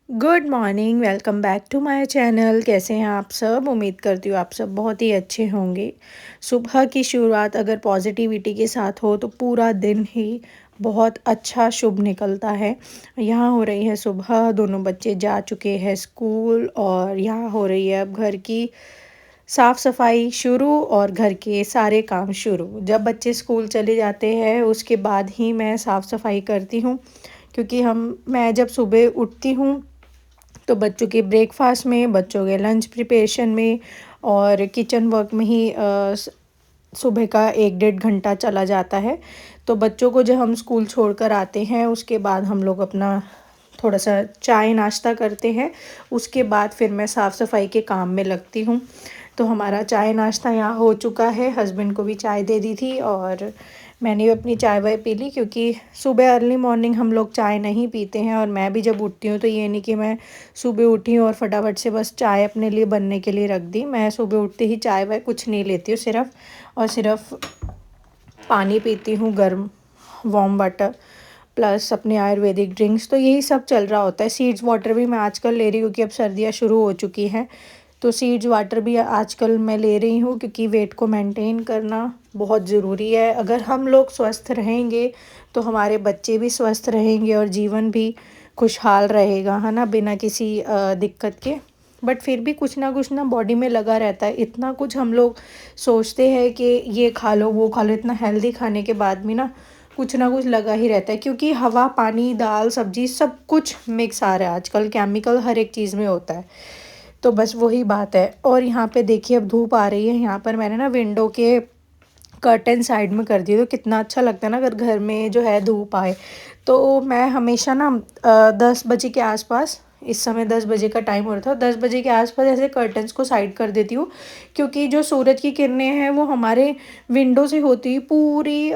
Good morning, welcome back to my channel. कैसे हैं आप सब? उम्मीद करती हूँ आप सब बहुत ही अच्छे होंगे। सुबह की शुरुआत अगर पॉजिटिविटी के साथ हो तो पूरा दिन ही बहुत अच्छा शुभ निकलता है। यहाँ हो रही है सुबह, दोनों बच्चे जा चुके हैं स्कूल और यहाँ हो रही है अब घर की साफ़ सफाई शुरू और घर के सारे काम शुरू। जब बच्चे स्कूल चले जाते हैं उसके बाद ही मैं साफ़ सफाई करती हूँ, क्योंकि मैं जब सुबह उठती हूँ तो बच्चों के ब्रेकफास्ट में, बच्चों के लंच प्रिपरेशन में और किचन वर्क में ही सुबह का 1 डेढ़ घंटा चला जाता है। तो बच्चों को जब हम स्कूल छोड़कर आते हैं उसके बाद हम लोग अपना थोड़ा सा चाय नाश्ता करते हैं। उसके बाद फिर मैं साफ़ सफाई के काम में लगती हूँ। तो हमारा चाय नाश्ता यहाँ हो चुका है, हस्बैंड को भी चाय दे दी थी और मैंने भी अपनी चाय वाय पी ली, क्योंकि सुबह अर्ली मॉर्निंग हम लोग चाय नहीं पीते हैं। और मैं भी जब उठती हूँ तो ये नहीं कि मैं सुबह उठी और फटाफट से बस चाय अपने लिए बनने के लिए रख दी। मैं सुबह उठते ही चाय वाय कुछ नहीं लेती हूँ, सिर्फ पानी पीती हूँ, गर्म वार्म वाटर प्लस अपने आयुर्वेदिक ड्रिंक्स। तो यही सब चल रहा होता है। सीड्स वाटर भी मैं आजकल ले रही हूँ, क्योंकि अब सर्दियाँ शुरू हो चुकी हैं। तो सीड्स वाटर भी आजकल मैं ले रही हूँ, क्योंकि वेट को मेंटेन करना बहुत ज़रूरी है। अगर हम लोग स्वस्थ रहेंगे तो हमारे बच्चे भी स्वस्थ रहेंगे और जीवन भी खुशहाल रहेगा, है ना, बिना किसी दिक्कत के। बट फिर भी कुछ ना बॉडी में लगा रहता है। इतना कुछ हम लोग सोचते हैं कि ये खा लो वो खा लो, इतना हेल्दी खाने के बाद भी ना कुछ लगा ही रहता है, क्योंकि हवा, पानी, दाल, सब्जी सब कुछ मिक्स आ रहा है आजकल। केमिकल हर एक चीज़ में होता है। तो बस वही बात है। और यहाँ पे देखिए अब धूप आ रही है। यहाँ पर मैंने ना विंडो के कर्टन साइड में कर दिए, तो कितना अच्छा लगता है ना अगर घर में जो है धूप आए। तो मैं हमेशा ना 10 बजे के आसपास, इस समय 10 बजे का टाइम हो रहा था, 10 बजे के आसपास ऐसे कर्टन्स को साइड कर देती हूँ, क्योंकि जो सूरज की किरणें हैं वो हमारे विंडो से होती हुई पूरी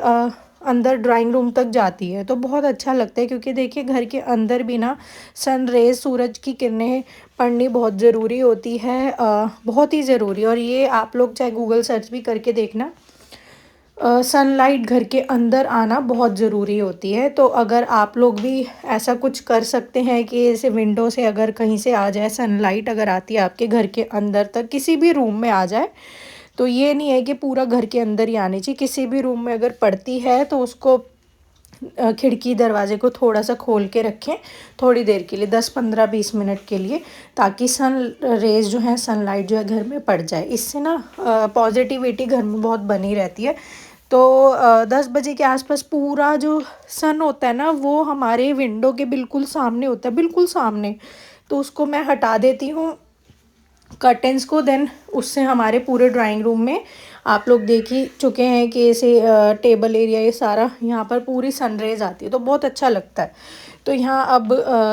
अंदर ड्राइंग रूम तक जाती है। तो बहुत अच्छा लगता है, क्योंकि देखिए घर के अंदर भी ना सन रेज, सूरज की किरणें पढ़नी बहुत ज़रूरी होती है, बहुत ही ज़रूरी। और ये आप लोग चाहे गूगल सर्च भी करके देखना, सनलाइट घर के अंदर आना बहुत ज़रूरी होती है। तो अगर आप लोग भी ऐसा कुछ कर सकते हैं कि जैसे विंडो से अगर कहीं से आ जाए सनलाइट, अगर आती है आपके घर के अंदर तक, किसी भी रूम में आ जाए, तो ये नहीं है कि पूरा घर के अंदर ही आनी चाहिए। किसी भी रूम में अगर पड़ती है तो उसको खिड़की दरवाजे को थोड़ा सा खोल के रखें, थोड़ी देर के लिए, 10 15 20 मिनट के लिए, ताकि सन रेज जो है, सनलाइट जो है घर में पड़ जाए। इससे ना पॉजिटिविटी घर में बहुत बनी रहती है। तो 10 बजे के आसपास पूरा जो सन होता है ना वो हमारे विंडो के बिल्कुल सामने होता है, बिल्कुल सामने। तो उसको मैं हटा देती हूँ कर्टेंस को। देन उससे हमारे पूरे ड्राइंग रूम में, आप लोग देख ही चुके हैं कि ऐसे टेबल एरिया, ये सारा यहाँ पर पूरी सनरेज आती है, तो बहुत अच्छा लगता है। तो यहाँ अब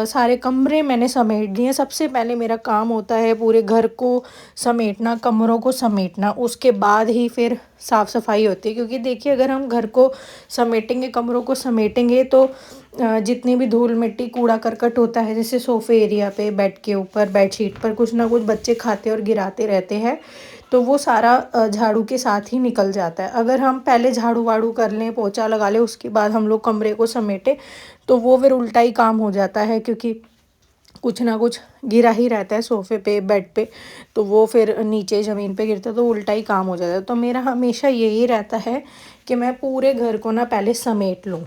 सारे कमरे मैंने समेट दिए। सबसे पहले मेरा काम होता है पूरे घर को समेटना, कमरों को समेटना, उसके बाद ही फिर साफ़ सफाई होती है। क्योंकि देखिए अगर हम घर को समेटेंगे, कमरों को समेटेंगे, तो जितनी भी धूल मिट्टी कूड़ा करकट होता है, जैसे सोफ़े एरिया पे, बेड के ऊपर, बेडशीट पर कुछ ना कुछ बच्चे खाते और गिराते रहते हैं, तो वो सारा झाड़ू के साथ ही निकल जाता है। अगर हम पहले झाड़ू वाड़ू कर लें, पोछा लगा लें, उसके बाद हम लोग कमरे को समेटें, तो वो फिर उल्टा ही काम हो जाता है, क्योंकि कुछ ना कुछ गिरा ही रहता है सोफ़े पे, बेड पे, तो वो फिर नीचे ज़मीन पे गिरता है, तो उल्टा ही काम हो जाता है। तो मेरा हमेशा यही रहता है कि मैं पूरे घर को ना पहले समेट लूँ।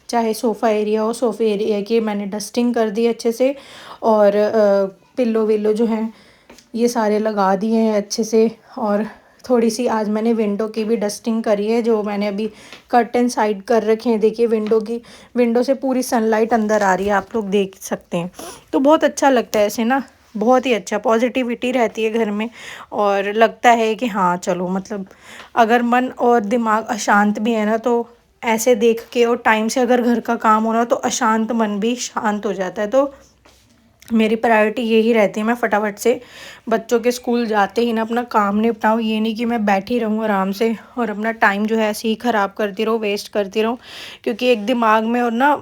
चाहे सोफ़ा एरिया हो, सोफ़े एरिया की मैंने डस्टिंग कर दी अच्छे से, और पिल्लो विल्लो जो हैं ये सारे लगा दिए हैं अच्छे से। और थोड़ी सी आज मैंने विंडो की भी डस्टिंग करी है, जो मैंने अभी कर्टन साइड कर रखे हैं। देखिए विंडो से पूरी सनलाइट अंदर आ रही है, आप लोग देख सकते हैं। तो बहुत अच्छा लगता है ऐसे ना, बहुत ही अच्छा पॉजिटिविटी रहती है घर में। और लगता है कि हाँ चलो, मतलब अगर मन और दिमाग अशांत भी है ना, तो ऐसे देख के और टाइम से अगर घर का काम हो रहा तो अशांत मन भी शांत हो जाता है। तो मेरी प्रायोरिटी यही रहती है, मैं फटाफट से बच्चों के स्कूल जाते ही ना अपना काम निपटाऊँ। ये नहीं कि मैं बैठी रहूँ आराम से और अपना टाइम जो है ऐसे ही ख़राब करती रहूँ, वेस्ट करती रहूँ। क्योंकि एक दिमाग में और ना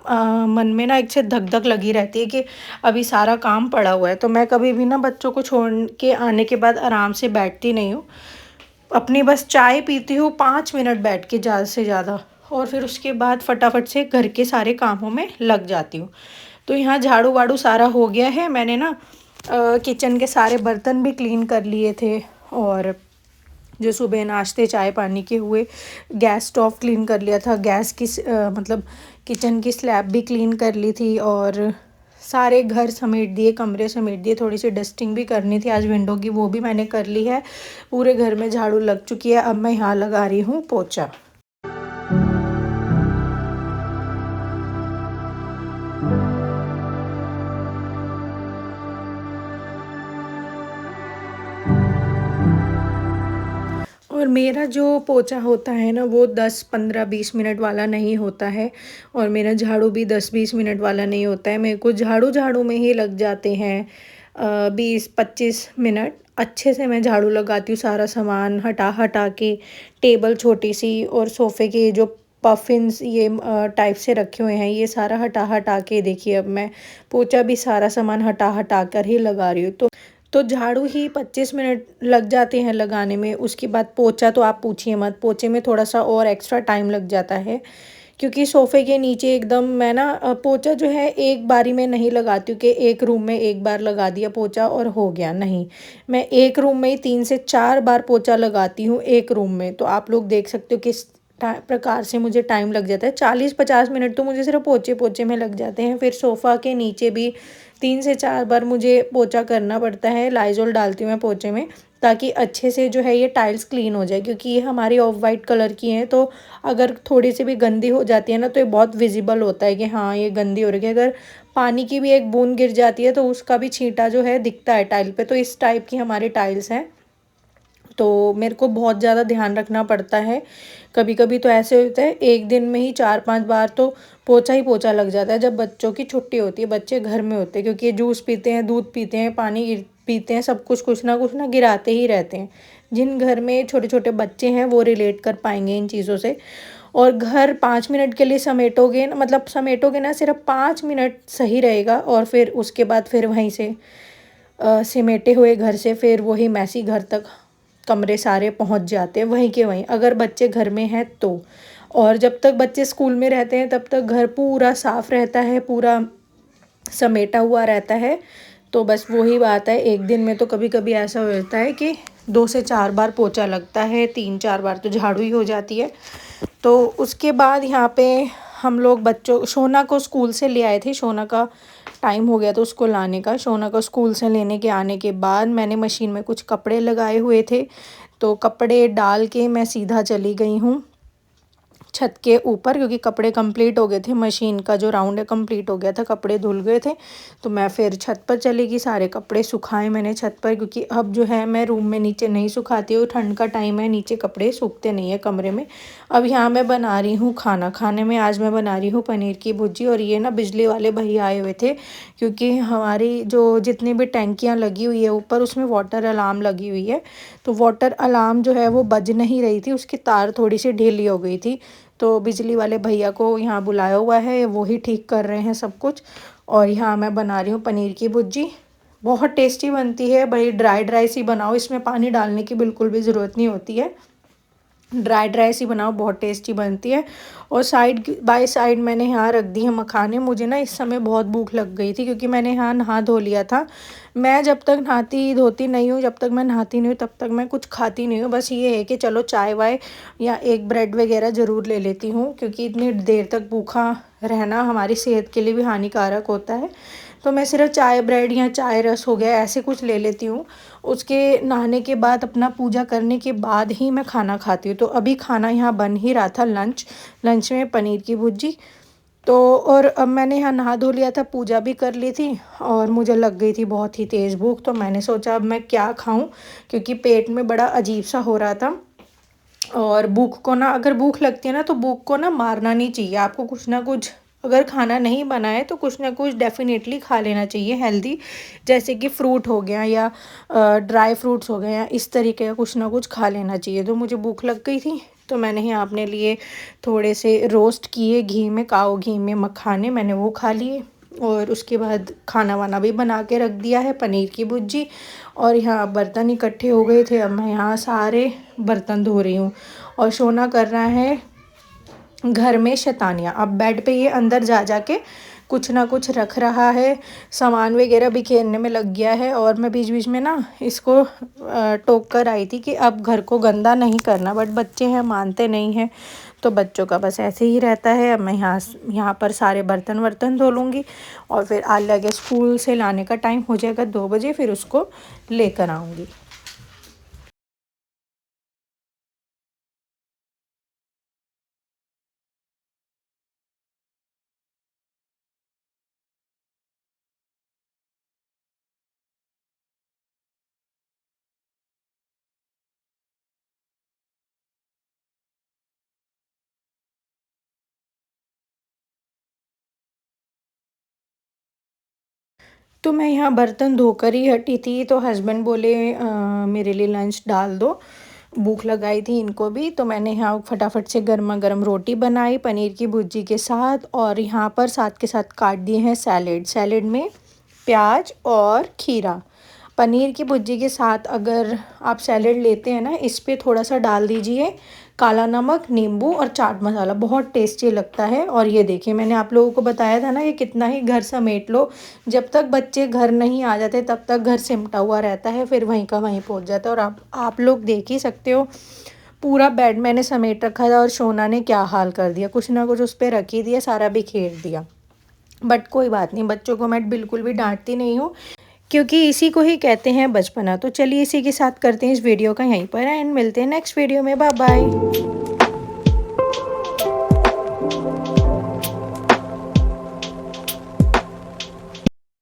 मन में ना एक से धक धक लगी रहती है कि अभी सारा काम पड़ा हुआ है। तो मैं कभी भी ना बच्चों को छोड़ के आने के बाद आराम से बैठती नहीं हूँ। अपनी बस चाय पीती हूँ, 5 मिनट बैठ के ज़्यादा से ज़्यादा, और फिर उसके बाद फटाफट से घर के सारे कामों में लग जाती हूँ। तो यहाँ झाड़ू वाड़ू सारा हो गया है। मैंने ना किचन के सारे बर्तन भी क्लीन कर लिए थे, और जो सुबह नाश्ते चाय पानी के हुए, गैस स्टोव क्लीन कर लिया था, गैस की मतलब किचन की स्लैब भी क्लीन कर ली थी, और सारे घर समेट दिए, कमरे समेट दिए। थोड़ी सी डस्टिंग भी करनी थी आज विंडो की, वो भी मैंने कर ली है। पूरे घर में झाड़ू लग चुकी है। अब मैं यहाँ लगा रही हूँ पोछा। और मेरा जो पोछा होता है ना, वो 10 15 20 मिनट वाला नहीं होता है, और मेरा झाड़ू भी 10 20 मिनट वाला नहीं होता है। मेरे को झाड़ू झाड़ू में ही लग जाते हैं 20 25 मिनट। अच्छे से मैं झाड़ू लगाती हूँ, सारा सामान हटा हटा के, टेबल छोटी सी और सोफ़े के जो पफिन्स ये टाइप से रखे हुए हैं, ये सारा हटा हटा के, देखिए अब मैं पोछा भी सारा सामान हटा हटा कर ही लगा रही हूँ। तो झाड़ू ही 25 मिनट लग जाते हैं लगाने में। उसके बाद पोछा तो आप पूछिए मत, पोछे में थोड़ा सा और एक्स्ट्रा टाइम लग जाता है, क्योंकि सोफ़े के नीचे एकदम मैं ना पोछा जो है एक बारी में नहीं लगाती हूँ कि एक रूम में एक बार लगा दिया पोछा और हो गया, नहीं। मैं एक रूम में ही 3 से 4 बार पोछा लगाती हूँ एक रूम में। तो आप लोग देख सकते हो किस प्रकार से मुझे टाइम लग जाता है। 40 50 मिनट तो मुझे सिर्फ पोछे पोछे में लग जाते हैं। फिर सोफ़ा के नीचे भी 3 से 4 बार मुझे पोछा करना पड़ता है। लाइज़ॉल डालती हूँ मैं पोछे में, ताकि अच्छे से जो है ये टाइल्स क्लीन हो जाए, क्योंकि ये हमारी ऑफ वाइट कलर की हैं। तो अगर थोड़ी सी भी गंदी हो जाती है ना, तो ये बहुत विजिबल होता है कि हाँ ये गंदी हो रही है। अगर पानी की भी एक बूंद गिर जाती है तो उसका भी छींटा जो है दिखता है टाइल पे। तो इस टाइप की हमारी टाइल्स हैं, तो मेरे को बहुत ज़्यादा ध्यान रखना पड़ता है। कभी कभी तो ऐसे होता है एक दिन में ही 4 5 बार तो पोछा ही पोछा लग जाता है, जब बच्चों की छुट्टी होती है, बच्चे घर में होते हैं, क्योंकि ये जूस पीते हैं, दूध पीते हैं, पानी पीते हैं, सब कुछ ना गिराते ही रहते हैं। जिन घर में छोटे छोटे बच्चे हैं वो रिलेट कर पाएंगे इन चीज़ों से। और घर 5 मिनट के लिए समेटोगे ना, मतलब समेटोगे ना, सिर्फ 5 मिनट सही रहेगा, और फिर उसके बाद फिर वहीं से सिमेटे हुए घर से फिर वही मैसी घर तक कमरे सारे पहुंच जाते हैं वहीं के वहीं, अगर बच्चे घर में हैं तो। और जब तक बच्चे स्कूल में रहते हैं तब तक घर पूरा साफ़ रहता है, पूरा समेटा हुआ रहता है। तो बस वही बात है, एक दिन में तो कभी कभी ऐसा होता है कि 2 से 4 बार पोछा लगता है, 3 4 बार तो झाड़ू ही हो जाती है। तो उसके बाद यहाँ पे हम लोग बच्चों शोना को स्कूल से ले आए थे। शोना का टाइम हो गया तो उसको लाने का। शोना को स्कूल से लेने के आने के बाद मैंने मशीन में कुछ कपड़े लगाए हुए थे, तो कपड़े डाल के मैं सीधा चली गई हूँ छत के ऊपर, क्योंकि कपड़े कंप्लीट हो गए थे। मशीन का जो राउंड है कंप्लीट हो गया था, कपड़े धुल गए थे। तो मैं फिर छत पर चली गई, सारे कपड़े सुखाए मैंने छत पर, क्योंकि अब जो है मैं रूम में नीचे नहीं सुखाती हूँ, ठंड का टाइम है, नीचे कपड़े सूखते नहीं है कमरे में। अब यहाँ मैं बना रही हूँ खाना। खाने में आज मैं बना रही हूँ पनीर की भुर्जी। और ये ना बिजली वाले भैया आए हुए थे, क्योंकि हमारी जो जितनी भी टैंकियाँ लगी हुई है ऊपर, उसमें वाटर अलार्म लगी हुई है। तो वाटर अलार्म जो है वो बज नहीं रही थी, उसकी तार थोड़ी सी ढीली हो गई थी। तो बिजली वाले भैया को यहाँ बुलाया हुआ है, वो ही ठीक कर रहे हैं सब कुछ। और यहाँ मैं बना रही हूँ पनीर की भुर्जी। बहुत टेस्टी बनती है भाई, ड्राई ड्राई सी बनाओ, इसमें पानी डालने की बिल्कुल भी ज़रूरत नहीं होती है। ड्राई ड्राई सी बनाओ, बहुत टेस्टी बनती है। और साइड बाय साइड मैंने यहाँ रख दी है मखाने। मुझे ना इस समय बहुत भूख लग गई थी, क्योंकि मैंने यहाँ नहा धो लिया था। मैं जब तक नहाती धोती नहीं हूँ, जब तक मैं नहाती नहीं हूँ तब तक मैं कुछ खाती नहीं हूँ। बस ये है कि चलो चाय वाय या एक ब्रेड वगैरह ज़रूर ले लेती हूँ, क्योंकि इतनी देर तक भूखा रहना हमारी सेहत के लिए भी हानिकारक होता है। तो मैं सिर्फ चाय ब्रेड या चाय रस हो गया ऐसे कुछ ले लेती हूँ। उसके नहाने के बाद, अपना पूजा करने के बाद ही मैं खाना खाती हूँ। तो अभी खाना यहाँ बन ही रहा था, लंच में पनीर की भुर्जी। तो और अब मैंने यहाँ नहा धो लिया था, पूजा भी कर ली थी, और मुझे लग गई थी बहुत ही तेज़ भूख। तो मैंने सोचा अब मैं क्या खाऊं, क्योंकि पेट में बड़ा अजीब सा हो रहा था। और भूख को ना, अगर भूख लगती है ना, तो भूख को ना मारना नहीं चाहिए आपको। कुछ ना कुछ, अगर खाना नहीं बना है तो कुछ ना कुछ डेफिनेटली खा लेना चाहिए हेल्दी, जैसे कि फ्रूट हो गया या ड्राई फ्रूट्स हो गए, या इस तरीके का कुछ ना कुछ खा लेना चाहिए। तो मुझे भूख लग गई थी, तो मैंने यहाँ अपने लिए थोड़े से रोस्ट किए घी में, काओ घी में मखाने, मैंने वो खा लिए। और उसके बाद खाना वाना भी बना के रख दिया है, पनीर की भुर्जी। और यहाँ बर्तन इकट्ठे हो गए थे, अब मैं यहाँ सारे बर्तन धो रही हूँ। और सोना कर रहा है घर में शैतानियाँ। अब बेड पे ये अंदर जा जा के कुछ ना कुछ रख रहा है, सामान वगैरह बिखेरने में लग गया है। और मैं बीच बीच में ना इसको टोक कर आई थी कि अब घर को गंदा नहीं करना, बट बच्चे हैं मानते नहीं हैं। तो बच्चों का बस ऐसे ही रहता है। अब मैं यहाँ पर सारे बर्तन वर्तन धो लूँगी और फिर आलिया के स्कूल से लाने का टाइम हो जाएगा 2 बजे, फिर उसको लेकर आऊँगी। तो मैं यहाँ बर्तन धोकर ही हटी थी, तो हस्बैंड बोले मेरे लिए लंच डाल दो, भूख लगाई थी इनको भी। तो मैंने यहाँ फटाफट से गर्मा गर्म रोटी बनाई पनीर की भुर्जी के साथ, और यहाँ पर साथ के साथ काट दिए हैं सैलेड। सैलेड में प्याज और खीरा। पनीर की भुर्जी के साथ अगर आप सैलेड लेते हैं ना, इस पे थोड़ा सा डाल दीजिए काला नमक, नींबू और चाट मसाला, बहुत टेस्टी लगता है। और ये देखिए मैंने आप लोगों को बताया था ना कि कितना ही घर समेट लो, जब तक बच्चे घर नहीं आ जाते तब तक घर सिमटा हुआ रहता है, फिर वहीं का वहीं पहुंच जाता है। और आप लोग देख ही सकते हो, पूरा बेड मैंने समेट रखा था और शोना ने क्या हाल कर दिया, कुछ ना कुछ उस पर रख ही दिया, सारा बिखेर दिया। बट कोई बात नहीं, बच्चों को मैं बिल्कुल भी डांटती नहीं हूँ, क्योंकि इसी को ही कहते हैं बचपना। तो चलिए इसी के साथ करते हैं इस वीडियो का यहीं पर एंड, मिलते हैं नेक्स्ट वीडियो में। Bye bye.